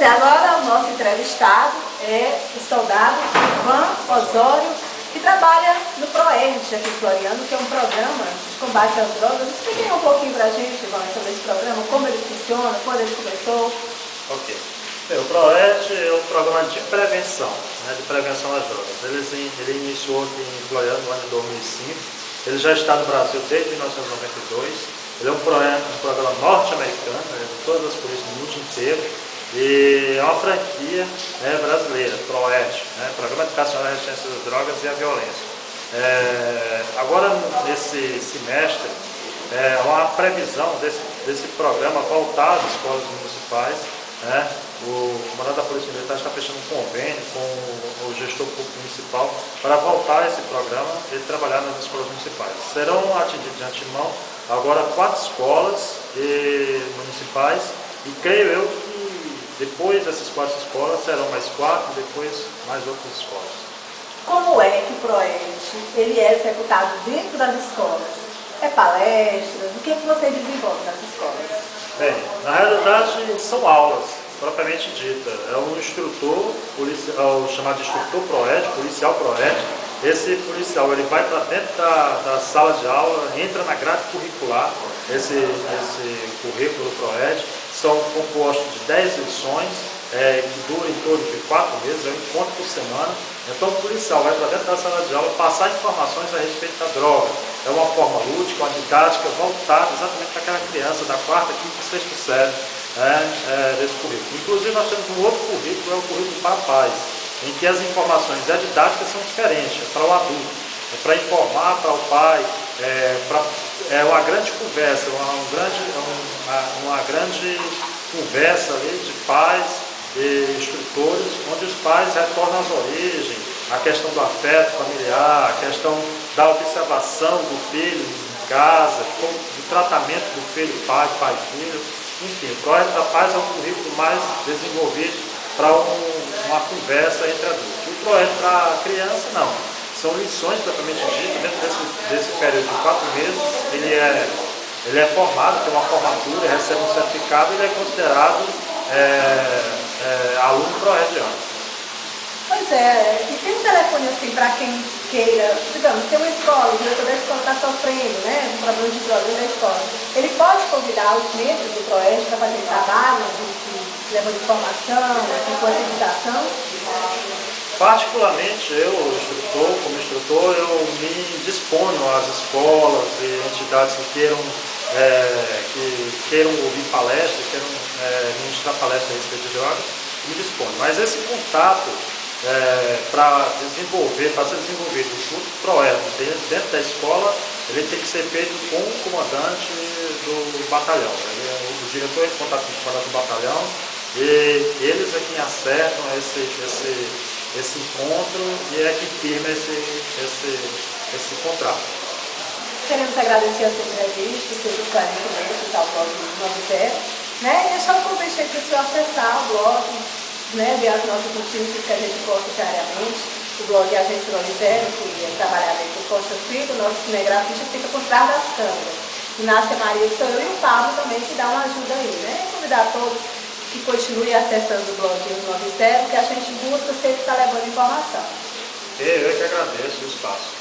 é, agora o nosso entrevistado é o soldado Ivan Osório, que trabalha no PROERD aqui em Floriano, que é um programa de combate às drogas. Explique um pouquinho para a gente, Ivan, sobre esse programa, como ele funciona, quando ele começou. Ok. O PROERD é um programa de prevenção, de prevenção às drogas. Ele iniciou aqui em Floriano no ano de 2005. Ele já está no Brasil desde 1992. Ele é um programa norte-americano, de todas as polícias do mundo inteiro. E é uma franquia brasileira, PROERD, Programa Educacional de Resistência às Drogas e à Violência. Agora, nesse semestre, uma previsão desse programa voltar às escolas municipais. O comandante da Polícia Militar está fechando um convênio com o gestor público municipal para voltar a esse programa e trabalhar nas escolas municipais. Serão atingidos de antemão agora 4 escolas municipais e creio eu que depois dessas 4 escolas serão mais 4, depois mais outras escolas. Como é que o PROERD ele é executado dentro das escolas? É palestras? O que você desenvolve nas escolas? Bem, na realidade são aulas, propriamente dita. É um instrutor, o chamado instrutor PROERD, policial PROERD. Esse policial ele vai para dentro da sala de aula, entra na grade curricular, esse currículo PROERD. São compostos de 10 lições, que duram em torno de 4 meses, é um encontro por semana. Então o policial vai para dentro da sala de aula passar informações a respeito da droga. É uma forma lúdica, uma didática voltada exatamente para aquela criança da 4ª, 5ª e 6ª série desse currículo. Inclusive nós temos um outro currículo, é o currículo para pais, em que as informações e a didática são diferentes, é para o adulto, é para informar para o pai, é uma grande conversa, uma grande conversa ali de pais e instrutores, onde os pais retornam às origens, a questão do afeto familiar, a questão da observação do filho em casa, do tratamento do filho pai, pai-filho. Enfim, o PROERD para pais é um currículo mais desenvolvido para uma conversa entre adultos. O PROERD para criança, não. São lições propriamente ditas, dentro desse período de 4 meses, ele é formado, tem uma formatura, recebe um certificado e ele é considerado aluno PROERD. Pois é, e tem um telefone assim para quem queira, digamos, tem uma escola, o diretor da escola está sofrendo, um problema de droga da escola. Ele pode convidar os membros do PROERD para fazer trabalho, levando informação, de conscientização? Particularmente eu, como instrutor, eu me disponho às escolas e entidades que queiram ouvir palestras, queiram ministrar palestras a respeito de drogas, me disponho. Mas esse contato para ser desenvolvido junto com o PROERD dentro da escola, ele tem que ser feito com o comandante do batalhão. O diretor entra em contato com o comandante do batalhão e eles é quem acertam esse encontro e é que firma esse contrato. Queremos agradecer a sua entrevista, os seus esclarecimentos ao blog do 90, e deixar o convite aí para o senhor acessar o blog, ver as nossas notícias que a gente posta diariamente. O blog é a Agência 90, que é trabalhado aí por Costa Filho, o nosso cinegrafista fica por trás das câmeras. Inácia Maria, que sou eu, e o Pablo também, que dá uma ajuda aí, Convidar todos que continuem acessando o blog 90, que a gente busca sempre estar levando informação. Eu que agradeço o espaço.